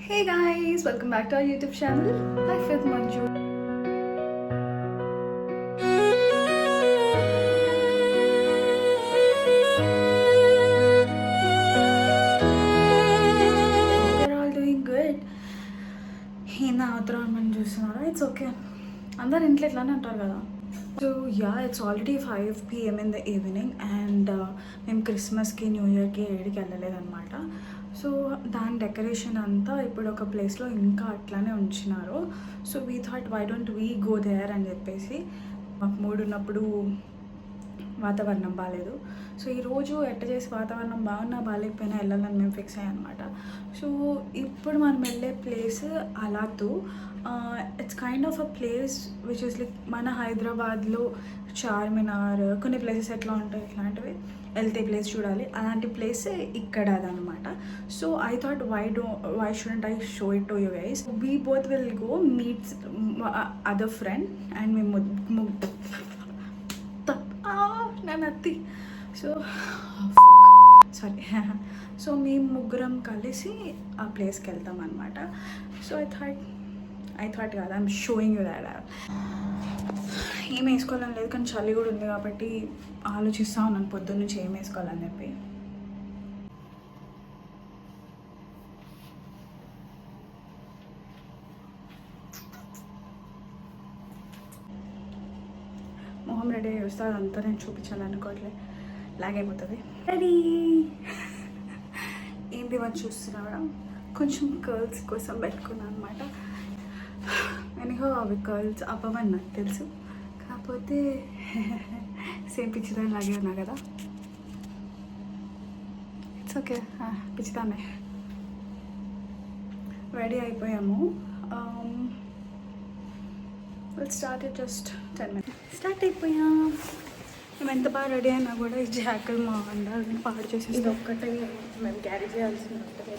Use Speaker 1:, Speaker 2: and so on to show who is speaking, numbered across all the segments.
Speaker 1: Hey guys, welcome back to our YouTube channel, Life with Manju. We're all doing good. Hina avtaram man chustunara. It's okay. Andaru intlo itlane antaru kada. So yeah, it's already 5 p.m. in the evening and మేము క్రిస్మస్కి new ఇయర్కి ఏడికి వెళ్ళలేదు అనమాట. So దాని decoration అంతా ఇప్పుడు ఒక ప్లేస్లో ఇంకా అట్లానే ఉంచినారు. So we thought why don't we go there అని చెప్పేసి మాకు మూడు ఉన్నప్పుడు వాతావరణం బాగాలేదు. సో ఈరోజు ఎట్ట చేసి వాతావరణం బాగున్నా బాగాలేకపోయినా వెళ్ళాలని మేము ఫిక్స్ అయ్యాం అనమాట. సో ఇప్పుడు మనం వెళ్ళే ప్లేస్ అలాతు. It's kind of a place which is like మన హైదరాబాద్లో చార్మినార్ కొన్ని ప్లేసెస్ ఎట్లా ఉంటాయి ఇట్లాంటివి వెళ్తే ప్లేస్ చూడాలి అలాంటి ప్లేస్ ఇక్కడ అదనమాట. So I thought why shouldn't I show it to you guys. We both will go meet other friend and మేము నత్తి సో సారీ సో మేము ముగ్గురం కలిసి ఆ ప్లేస్కి వెళ్తాం అనమాట. సో ఐ థాట్ కాదు ఐఎమ్ షోయింగ్ యూ దాట్. ఏం వేసుకోవాలని లేదు కానీ చలి కూడా ఉంది కాబట్టి ఆలోచిస్తూ ఉన్నాను పొద్దున్న నుంచి ఏం వేసుకోవాలని చెప్పి. మొహం రెడీ అయ్యి వస్తే అదంతా నేను చూపించాలనుకోవట్లే, లాగైపోతుంది. రెడీ ఏంటి అని చూస్తున్నాడా కొంచెం కర్ల్స్ కోసం పెట్టుకున్నాను అనమాట. ఎనిహో అవి కర్ల్స్ అవ్వమని నాకు తెలుసు, కాకపోతే సేమ్ పిచ్చిదాన్ని లాగే ఉన్నా కదా. ఇట్స్ ఓకే, పిచ్చిదాన్నే. రెడీ అయిపోయాము. Will start it just 10 minutes. Start అయిపోయాం. మేము ఎంత బాగా రెడీ అయినా కూడా ఈ జాకెట్ మా అందాలని పాడు చేసేస్తే ఒక్కటే మేము క్యారీ చేయాల్సింది ఉంటుంది.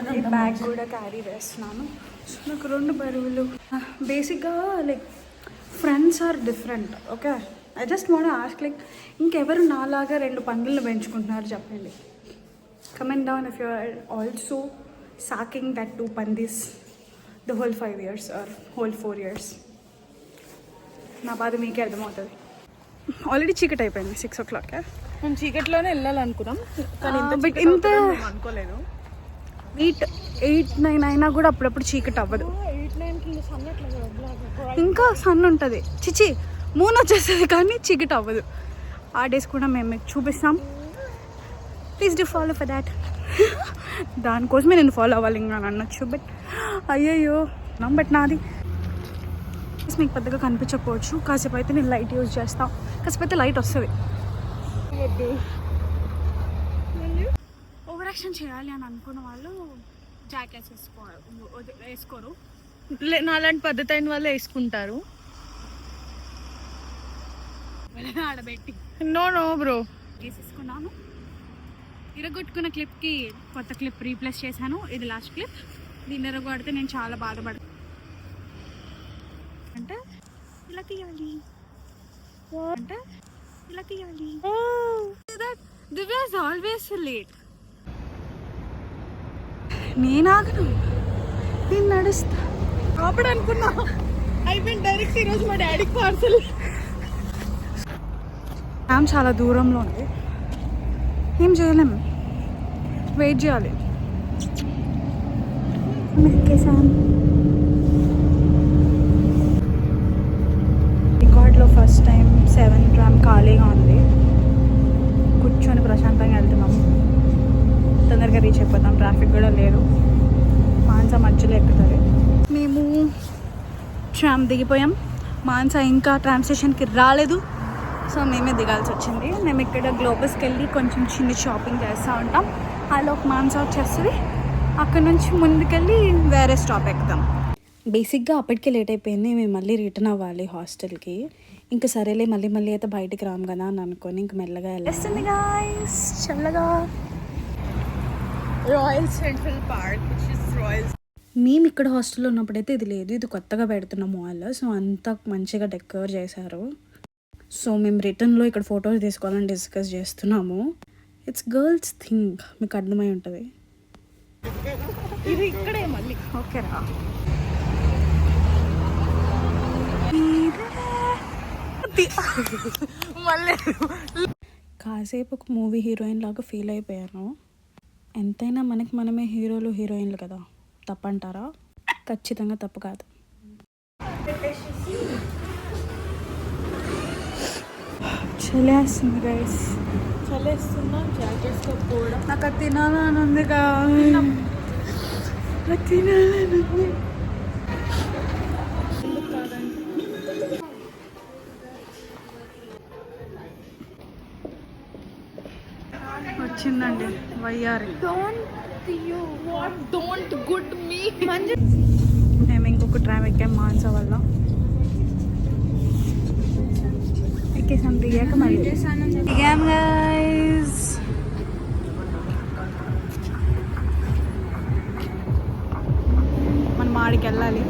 Speaker 1: నేను బ్యాగ్ కూడా క్యారీ చేస్తున్నాను. సో నాకు 2 బరువులు. బేసిక్గా like friends are different. Okay, I just want ask like ఇంకెవరు నాలాగా 2 పందులను పెంచుకుంటున్నారు చెప్పండి. Comment down if you are also sucking that 2 పందీస్ the whole 5 years or whole 4 years. నా బాధ మీకే అర్థమవుతుంది. ఆల్రెడీ చీకటి అయిపోయింది 6 o'clock.
Speaker 2: మేము చీకట్లోనే వెళ్ళాలనుకున్నాం
Speaker 1: బట్ ఇంత అనుకోలేదు. 8-9 అయినా కూడా అప్పుడప్పుడు చీకటి అవ్వదు. ఇంకా సన్ ఉంటుంది, చిచి మూన్ వచ్చేస్తుంది కానీ చీకటి అవ్వదు. ఆ డేస్ కూడా మేము మీకు చూపిస్తాం. Please do follow for that. దానికోసమే నేను ఫాలో అవ్వాలి ఇంకా అనొచ్చు, బట్ అయ్యయ్యో బట్ నాది మీకు పెద్దగా కనిపించకపోవచ్చు. కాసేపు అయితే నేను లైట్ యూజ్ చేస్తాను, కాసేపు అయితే లైట్ వస్తుంది. ఓవర్ యాక్షన్ చేయాలి అని అనుకున్న వాళ్ళు జాకెట్స్ వేసుకోరు.
Speaker 2: నాలాంటి పద్ధతి అయిన వాళ్ళు వేసుకుంటారు.
Speaker 1: ఆడబెట్టి
Speaker 2: నో బ్రో
Speaker 1: వేసేసుకున్నాను. ఇరగొట్టుకున్న క్లిప్కి కొత్త క్లిప్ రీప్లేస్ చేశాను. ఇది లాస్ట్ క్లిప్. దీన్ని ఇరగొడితే నేను చాలా బాధపడతాను. అంటే ఇలా తీయాలి, అంటే ఇలా తీయాలి. దివ్య ఇస్ ఆల్వేస్ లేట్. నేను ఆగను, నేను నడుస్తా.
Speaker 2: అప్పుడు అనుకున్నా అయిపోయింది డైరెక్ట్ ఈరోజు మా డాడీకి పార్సల్.
Speaker 1: మ్యామ్ చాలా దూరంలో ఉంది, ఏం చేయలేము, వెయిట్ చేయాలి. రికార్డ్లో ఫస్ట్ టైం 7 tram ఖాళీగా ఉంది. కూర్చొని ప్రశాంతంగా వెళ్తున్నాము. తొందరగా రీచ్ అయిపోతాం, ట్రాఫిక్ కూడా లేదు. మాన్సా మధ్యలో ఎక్కుతుంది. మేము ట్రామ్ దిగిపోయాం. మాన్సా ఇంకా ట్రామ్ స్టేషన్కి రాలేదు, సో మేమే దిగాల్సి వచ్చింది. మేము ఇక్కడ గ్లోబస్కి వెళ్ళి కొంచెం చిన్న షాపింగ్ చేస్తూ ఉంటాం. అలా మాన్సా వచ్చేస్తుంది. అక్కడ నుంచి ముందుకెళ్ళి వేరే స్టాప్ ఎక్కుదాం. బేసిక్గా అప్పటికే లేట్ అయిపోయింది. మేము మళ్ళీ రిటర్న్ అవ్వాలి హాస్టల్కి. ఇంకా సరేలే మళ్ళీ అయితే బయటికి రాము కదా అని అనుకొని ఇంక మెల్లగా వెళ్ళేస్తుంది గాయ్స్. చల్లగా
Speaker 2: రాయల్ సెంట్రల్ పార్క్
Speaker 1: మేము ఇక్కడ హాస్టల్లో ఉన్నప్పుడైతే ఇది లేదు, ఇది కొత్తగా పెడుతున్న మాల్. సో అంతా మంచిగా డెకర్ చేశారు. సో మేము రిటర్న్లో ఇక్కడ ఫొటోస్ తీసుకోవాలని డిస్కస్ చేస్తున్నాము. ఇట్స్ గర్ల్స్ థింగ్, మీకు అర్థమై ఉంటుంది.
Speaker 2: ఇది ఇక్కడే మళ్ళీ.
Speaker 1: ఓకే రా.
Speaker 2: మళ్ళీ
Speaker 1: కాసేపు ఒక మూవీ హీరోయిన్ లాగా ఫీల్ అయిపోయాను. ఎంతైనా మనకి మనమే హీరోలు హీరోయిన్లు కదా, తప్పంటారా? ఖచ్చితంగా తప్పు కాదు. చలేస్తుంది గైస్,
Speaker 2: చలేస్తున్నా. జాకెట్స్ కూడా
Speaker 1: నాకు అది తినాలని ఉందిగా, అది తినాలని ఉంది. వచ్చిందండి వయ్యారి.
Speaker 2: డోంట్ గుడ్ మీ.
Speaker 1: మేము ఇంకొక ట్రామ్ ఎక్కాం మాన్స వల్ల. ఎక్కేసాం, దిగాక మళ్ళీ దిగాం గైస్. మనం ఆడికి వెళ్ళాలి.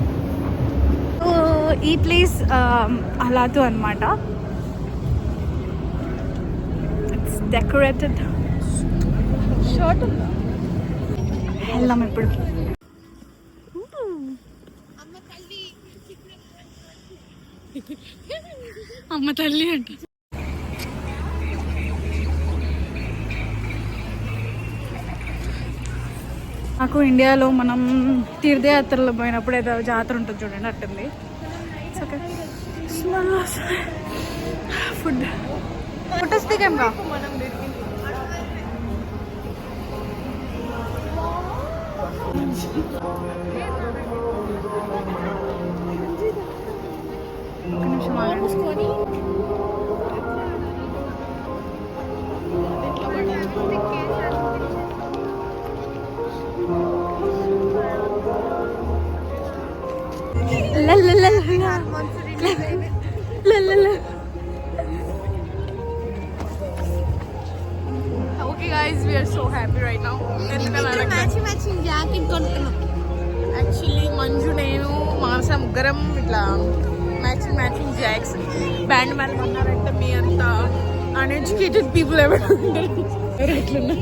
Speaker 1: ఈ ప్లేస్ అలాతు అనమాట. It's decorated.
Speaker 2: షార్ట్ ఉందా?
Speaker 1: వెళ్దాం ఇప్పుడు. అమ్మ తల్లి అంట. నాకు ఇండియాలో మనం తీర్థయాత్రలో పోయినప్పుడు ఏదో జాతర ఉంటుంది చూడండి, అట్టుంది. ఓకే, ఫుడ్ ఫొటోస్ దిగాంగా.
Speaker 2: మనం
Speaker 1: ఒక నిమిషం ఆగండి.
Speaker 2: Okay guys, we are so happy right now. Matching jacket కొనుక్కున్నాం. యాక్చువల్లీ మంజు, నేను, మానస ముగ్గురం ఇట్లా మ్యాచింగ్ జాక్స్. బ్యాండ్ మేళం అన్నారంటే మీ అంత అన్ఎడ్యుకేటెడ్ పీపుల్ ఎవరు ఎట్లున్నా.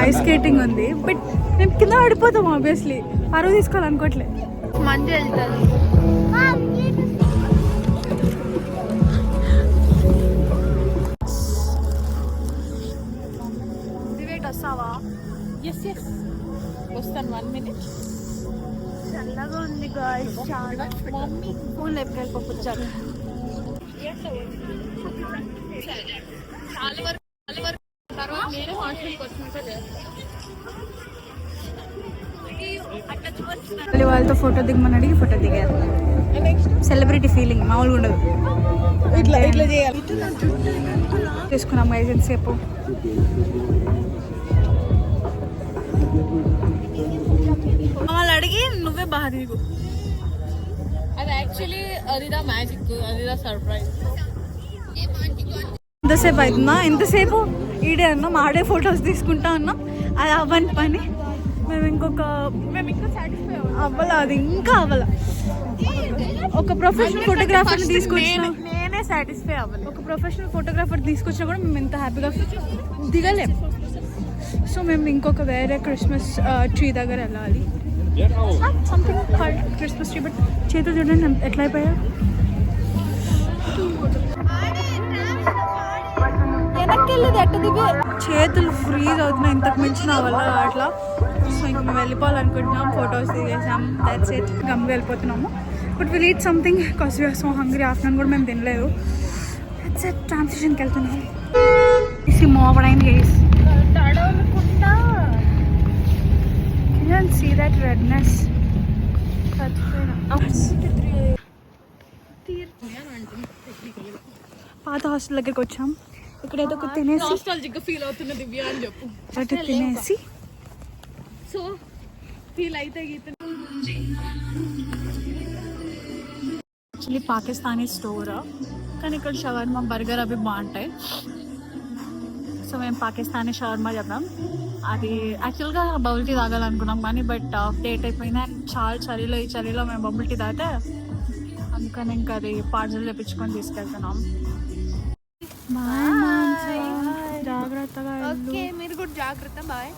Speaker 1: ఐస్ స్కేటింగ్ ఉంది, బట్ మేము కింద పడిపోతాం ఆబ్వియస్లీ. పరువు తీసుకోవాలనుకోవట్లే.
Speaker 2: మంజు వెళ్తుంది.
Speaker 1: వస్తావా?
Speaker 2: ఎస్ వస్తాను. 1 minute.
Speaker 1: చల్లగా ఉంది గాయ్స్, చాలా.
Speaker 2: మమ్మీ
Speaker 1: ఫోన్ లేపుకెళ్ళిపోవచ్చాను.
Speaker 2: చాలా వరకు తర్వాత నేనే హాస్టల్కి వచ్చినాక
Speaker 1: మళ్ళీ వాళ్ళతో ఫోటో దిగమని అడిగి ఫోటో దిగారు. సెలబ్రిటీ ఫీలింగ్ మామూలుగా ఉండదు.
Speaker 2: ఇట్లా చేయాలి.
Speaker 1: తీసుకున్నాం గైస్ ఎంతసేపు. వాళ్ళు అడిగి నువ్వే బాగా దిగు.
Speaker 2: అది యాక్చువల్లీ అదిదా మ్యాజిక్, అదిదా సర్ప్రైజ్.
Speaker 1: ఎంతసేపు అవుతుందా? ఎంతసేపు ఈడే అన్నాం, ఆడే ఫొటోస్ తీసుకుంటా అన్నాం. అది అవ్వని పని. మేము ఇంకా సాటిస్ఫై అవ్వాల, అది ఇంకా అవ్వాల. ఒక ప్రొఫెషనల్ ఫోటోగ్రాఫర్ని తీసుకొచ్చిన,
Speaker 2: నేనే సాటిస్ఫై అవ్వాలి.
Speaker 1: ఒక ప్రొఫెషనల్ ఫోటోగ్రాఫర్ తీసుకొచ్చినా కూడా మేము ఎంత హ్యాపీగా దిగలేం. సో మేము ఇంకొక వేరే క్రిస్మస్ ట్రీ దగ్గర వెళ్ళాలి. Something called Christmas tree. But చేతులు చూడండి ఎట్లా అయిపోయా. వెనక్కి వెళ్ళేది ఎట్ట దిగే, చేతులు ఫ్రీజ్ అవుతున్నాయి. ఇంతకు మించి నా వల్ల అట్లా. సో ఇంక మేము వెళ్ళిపోవాలనుకుంటున్నాం. ఫొటోస్ దిగేసాం, దట్స్ ఇట్. గమ్గా వెళ్ళిపోతున్నాము. But will eat something because we're so hungry. Afternoon కూడా మేము తినలేదు. That's it. ట్రాన్సిషన్కి వెళ్తున్నాం. మోపడైంది guys. Can you see that redness? పాత హాస్టల్ దగ్గరికి వచ్చాం. ఇక్కడ ఏదో ఒకటి తినేసి
Speaker 2: నాస్టాల్జిక్ ఫీల్ అవుతున్న దివ్య అని చెప్పు.
Speaker 1: అటు తినేసి
Speaker 2: సో ఫీల్ అయితే గీత.
Speaker 1: యాక్చువల్లీ పాకిస్తానీ స్టోర్, కానీ ఇక్కడ షవర్మా బర్గర్ అవి బాగుంటాయి. సో మేము పాకిస్తానీ షవర్మా చెప్పాం. అది యాక్చువల్గా బబుల్ టీ తాగాలనుకున్నాం కానీ బట్ డేట్ అయిపోయింది. అండ్ చాలా చలిలో ఈ చలిలో మేము బబుల్ టీ తాగితే అందుకని ఇంకా అది పార్సల్ తెప్పించుకొని తీసుకెళ్తున్నాం. జాగ్రత్తగా
Speaker 2: ఓకే మీరు కూడా జాగ్రత్త. బాయ్.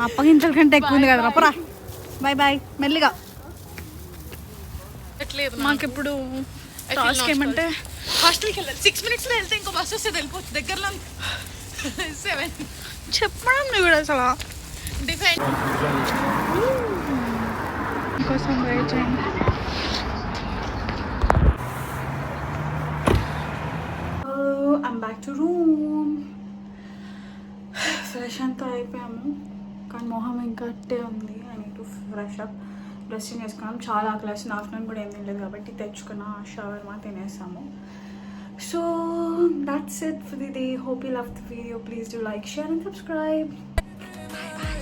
Speaker 1: అప్పగించల కంటే ఎక్కువ ఉంది కదా పరా. బాయ్ బాయ్ మెల్లిగా. మాకు ఇప్పుడు టాస్క్ ఏమంటే
Speaker 2: హాస్టల్కి వెళ్ళాలి. 6 minutesలో వెళ్తే ఇంకో బస్ వస్తే వెళ్ళిపోతుంది. దగ్గరలో 7
Speaker 1: చెప్పడం నువ్వు కూడా అసలు
Speaker 2: డిఫెండ్
Speaker 1: కోసం వెయిట్ చేయండి. I'm back to room. Fresh అంతా అయిపోయాము కానీ మొహం ఇంకా అట్టే ఉంది. I need to fresh up. Dressing వేసుకున్నాం. చాలా ఆకలేసింది. ఆఫ్టర్నూన్ కూడా ఏం తినలేదు కాబట్టి తెచ్చుకున్న షవర్మా తినేసాము. So that's it for the day. Hope you loved the video. Please do like, share and subscribe. Bye bye.